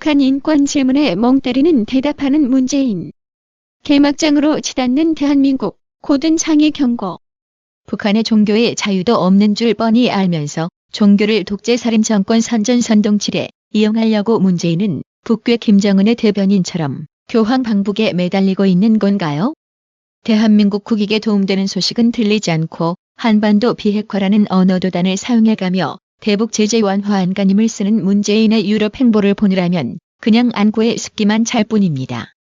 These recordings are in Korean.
북한 인권 질문에 멍 때리는 대답하는 문재인. 개막장으로 치닫는 대한민국, 고든 창의 경고. 북한의 종교의 자유도 없는 줄 뻔히 알면서 종교를 독재살인 정권 선전선동질에 이용하려고 문재인은 북괴 김정은의 대변인처럼 교황 방북에 매달리고 있는 건가요? 대한민국 국익에 도움되는 소식은 들리지 않고 한반도 비핵화라는 언어도단을 사용해가며 대북 제재 완화 안간힘을 쓰는 문재인의 유럽 행보를 보느라면 그냥 안고에 습기만 잘 뿐입니다.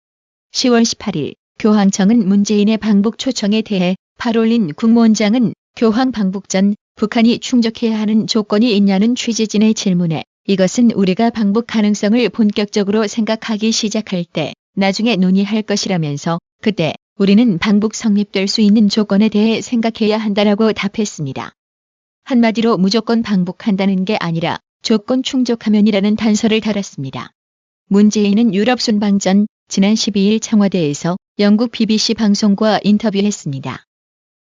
10월 18일 교황청은 문재인의 방북 초청에 대해 파롤린 국무원장은 교황 방북 전 북한이 충족해야 하는 조건이 있냐는 취재진의 질문에 이것은 우리가 방북 가능성을 본격적으로 생각하기 시작할 때 나중에 논의할 것이라면서 그때 우리는 방북 성립될 수 있는 조건에 대해 생각해야 한다라고 답했습니다. 한마디로 무조건 방북한다는 게 아니라 조건 충족하면이라는 단서를 달았습니다. 문재인은 유럽 순방 전 지난 12일 청와대에서 영국 BBC 방송과 인터뷰했습니다.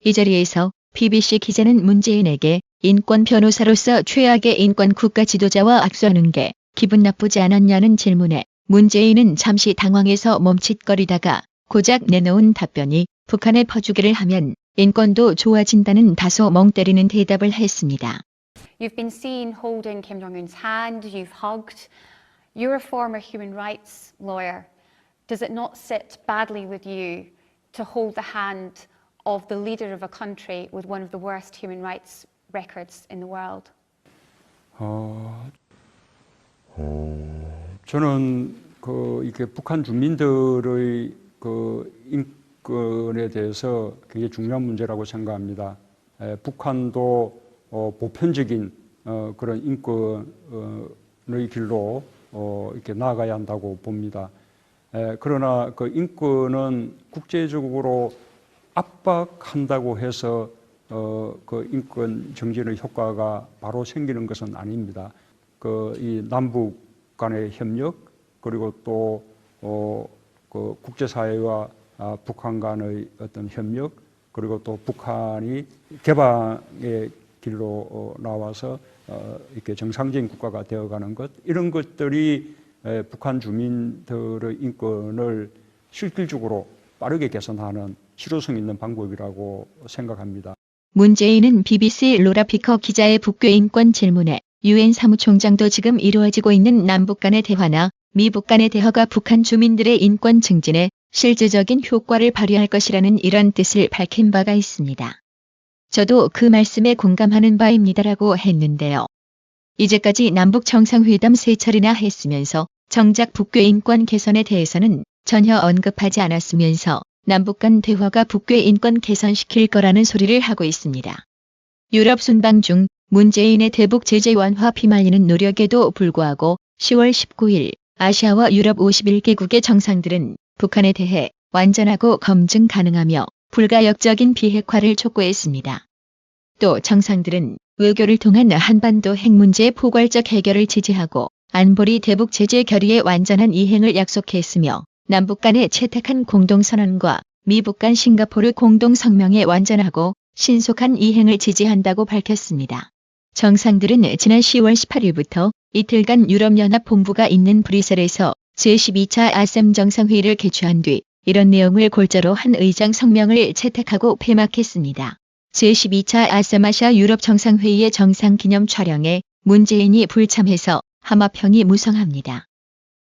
이 자리에서 BBC 기자는 문재인에게 인권 변호사로서 최악의 인권 국가 지도자와 악수하는 게 기분 나쁘지 않았냐는 질문에 문재인은 잠시 당황해서 멈칫거리다가 고작 내놓은 답변이 북한에 퍼주기를 하면 인권도 좋아진다는 다소 멍 때리는 대답을 했습니다. You've been seen holding Kim Jong-un's hand, you've hugged. You're a former human rights lawyer. Does it not sit badly with you to hold the hand of the leader of a country with one of the worst human rights records in the world? 저는 이렇게 북한 주민들의 인권에 대해서 굉장히 중요한 문제라고 생각합니다. 북한도 보편적인 그런 인권의 길로 이렇게 나아가야 한다고 봅니다. 그러나 그 인권은 국제적으로 압박한다고 해서 그 인권 정진의 효과가 바로 생기는 것은 아닙니다. 이 남북 간의 협력 그리고 또 그 국제사회와 북한 간의 어떤 협력 그리고 또 북한이 개방의 길로 나와서 이렇게 정상적인 국가가 되어가는 것 이런 것들이 북한 주민들의 인권을 실질적으로 빠르게 개선하는 실효성 있는 방법이라고 생각합니다. 문재인은 BBC 로라 피커 기자의 북괴 인권 질문에 유엔 사무총장도 지금 이루어지고 있는 남북 간의 대화나 미북 간의 대화가 북한 주민들의 인권 증진에 실질적인 효과를 발휘할 것이라는 이런 뜻을 밝힌 바가 있습니다. 저도 그 말씀에 공감하는 바입니다라고 했는데요. 이제까지 남북 정상회담 3차례나 했으면서 정작 북괴 인권 개선에 대해서는 전혀 언급하지 않았으면서 남북 간 대화가 북괴 인권 개선시킬 거라는 소리를 하고 있습니다. 유럽 순방 중 문재인의 대북 제재 완화 피말리는 노력에도 불구하고 10월 19일 아시아와 유럽 51개국의 정상들은 북한에 대해 완전하고 검증 가능하며 불가역적인 비핵화를 촉구했습니다. 또 정상들은 외교를 통한 한반도 핵 문제의 포괄적 해결을 지지하고 안보리 대북 제재 결의의 완전한 이행을 약속했으며 남북 간의 채택한 공동선언과 미북 간 싱가포르 공동성명의 완전하고 신속한 이행을 지지한다고 밝혔습니다. 정상들은 지난 10월 18일부터 이틀간 유럽연합 본부가 있는 브뤼셀에서 제12차 아셈 정상회의를 개최한 뒤 이런 내용을 골자로 한 의장 성명을 채택하고 폐막했습니다. 제12차 아셈 아시아 유럽 정상회의의 정상기념 촬영에 문재인이 불참해서 하마평이 무성합니다.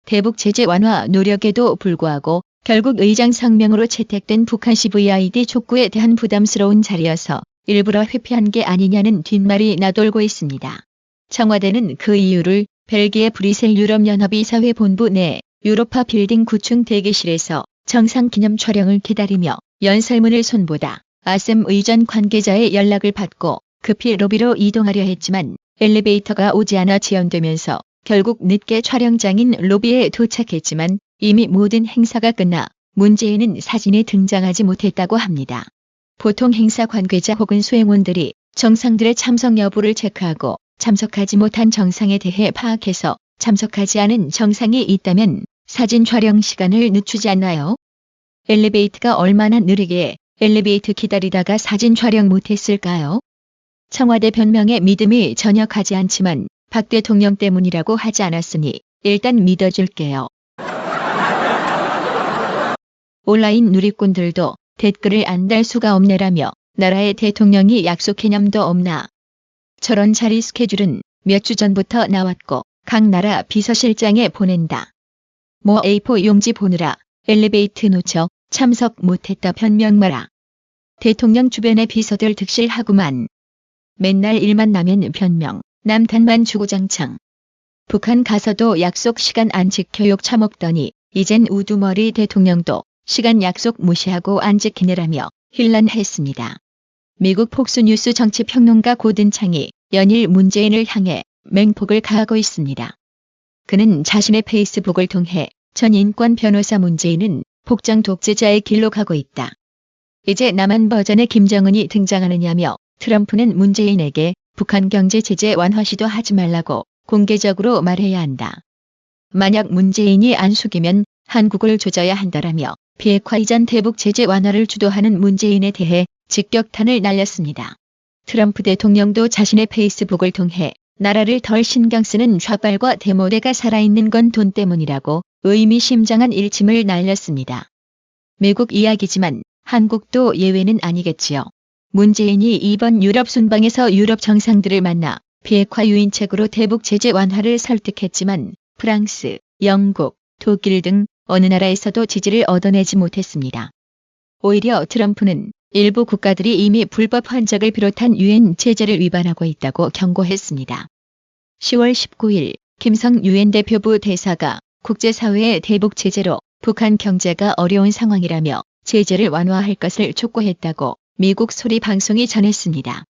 대북 제재 완화 노력에도 불구하고 결국 의장 성명으로 채택된 북한 CVID 촉구에 대한 부담스러운 자리여서 일부러 회피한 게 아니냐는 뒷말이 나돌고 있습니다. 청와대는 그 이유를 벨기에 브뤼셀 유럽연합이사회 본부 내 유로파 빌딩 9층 대기실에서 정상기념 촬영을 기다리며 연설문을 손보다 아셈 의전 관계자의 연락을 받고 급히 로비로 이동하려 했지만 엘리베이터가 오지 않아 지연되면서 결국 늦게 촬영장인 로비에 도착했지만 이미 모든 행사가 끝나 문재인은 사진에 등장하지 못했다고 합니다. 보통 행사 관계자 혹은 수행원들이 정상들의 참석 여부를 체크하고 참석하지 못한 정상에 대해 파악해서 참석하지 않은 정상이 있다면 사진 촬영 시간을 늦추지 않나요? 엘리베이터가 얼마나 느리게 엘리베이터 기다리다가 사진 촬영 못했을까요? 청와대 변명에 믿음이 전혀 가지 않지만 박 대통령 때문이라고 하지 않았으니 일단 믿어줄게요. 온라인 누리꾼들도 댓글을 안 달 수가 없네라며 나라의 대통령이 약속 개념도 없나. 저런 자리 스케줄은 몇 주 전부터 나왔고 각 나라 비서실장에 보낸다. 뭐 A4 용지 보느라 엘리베이터 놓쳐 참석 못했다 변명 마라. 대통령 주변의 비서들 득실하구만. 맨날 일만 나면 변명, 남탄만 주구장창. 북한 가서도 약속 시간 안 지켜 욕 처먹더니 이젠 우두머리 대통령도 시간 약속 무시하고 안 지키느라며 힐난했습니다. 미국 폭스뉴스 정치평론가 고든창이 연일 문재인을 향해 맹폭을 가하고 있습니다. 그는 자신의 페이스북을 통해 전 인권 변호사 문재인은 복장 독재자의 길로 가고 있다. 이제 남한 버전의 김정은이 등장하느냐며 트럼프는 문재인에게 북한 경제 제재 완화 시도하지 말라고 공개적으로 말해야 한다. 만약 문재인이 안 숙이면 한국을 조져야 한다라며 비핵화 이전 대북 제재 완화를 주도하는 문재인에 대해 직격탄을 날렸습니다. 트럼프 대통령도 자신의 페이스북을 통해 나라를 덜 신경 쓰는 좌빨과 대모대가 살아있는 건 돈 때문이라고 의미심장한 일침을 날렸습니다. 미국 이야기지만 한국도 예외는 아니겠지요. 문재인이 이번 유럽 순방에서 유럽 정상들을 만나 비핵화 유인책으로 대북 제재 완화를 설득했지만 프랑스, 영국, 독일 등 어느 나라에서도 지지를 얻어내지 못했습니다. 오히려 트럼프는 일부 국가들이 이미 불법 환적을 비롯한 유엔 제재를 위반하고 있다고 경고했습니다. 10월 19일 김성 유엔 대표부 대사가 국제사회의 대북 제재로 북한 경제가 어려운 상황이라며 제재를 완화할 것을 촉구했다고 미국 소리 방송이 전했습니다.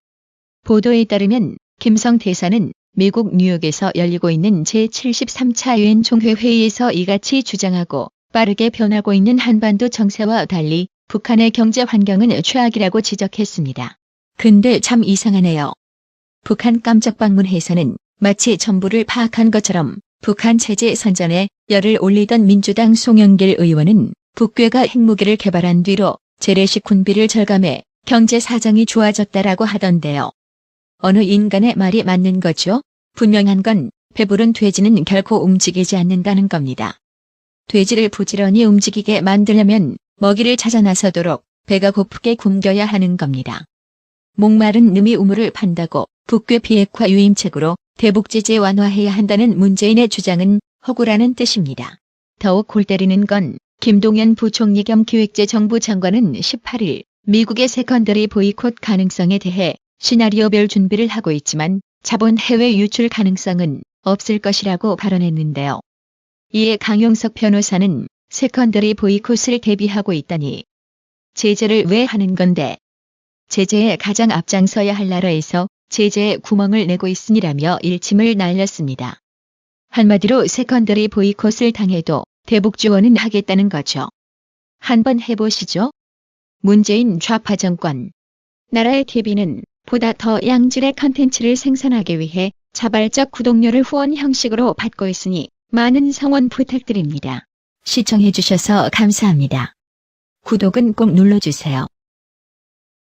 보도에 따르면 김성 대사는 미국 뉴욕에서 열리고 있는 제73차 유엔 총회회의에서 이같이 주장하고 빠르게 변하고 있는 한반도 정세와 달리 북한의 경제 환경은 최악이라고 지적했습니다. 근데 참 이상하네요. 북한 깜짝 방문해서는 마치 전부를 파악한 것처럼 북한 체제 선전에 열을 올리던 민주당 송영길 의원은 북괴가 핵무기를 개발한 뒤로 재래식 군비를 절감해 경제 사정이 좋아졌다라고 하던데요. 어느 인간의 말이 맞는 거죠? 분명한 건 배부른 돼지는 결코 움직이지 않는다는 겁니다. 돼지를 부지런히 움직이게 만들려면 먹이를 찾아 나서도록 배가 고프게 굶겨야 하는 겁니다. 목마른 놈이 우물을 판다고 북괴 비핵화 유인책으로 대북 제재 완화해야 한다는 문재인의 주장은 허구라는 뜻입니다. 더욱 골 때리는 건 김동연 부총리 겸 기획재정부 장관은 18일 미국의 세컨더리 보이콧 가능성에 대해 시나리오별 준비를 하고 있지만 자본 해외 유출 가능성은 없을 것이라고 발언했는데요. 이에 강용석 변호사는 세컨더리 보이콧을 대비하고 있다니 제재를 왜 하는 건데? 제재에 가장 앞장서야 할 나라에서 제재에 구멍을 내고 있으니라며 일침을 날렸습니다. 한마디로 세컨더리 보이콧을 당해도 대북 지원은 하겠다는 거죠. 한번 해보시죠. 문재인 좌파 정권. 나라의 TV는 보다 더 양질의 컨텐츠를 생산하기 위해 자발적 구독료를 후원 형식으로 받고 있으니 많은 성원 부탁드립니다. 시청해주셔서 감사합니다. 구독은 꼭 눌러주세요.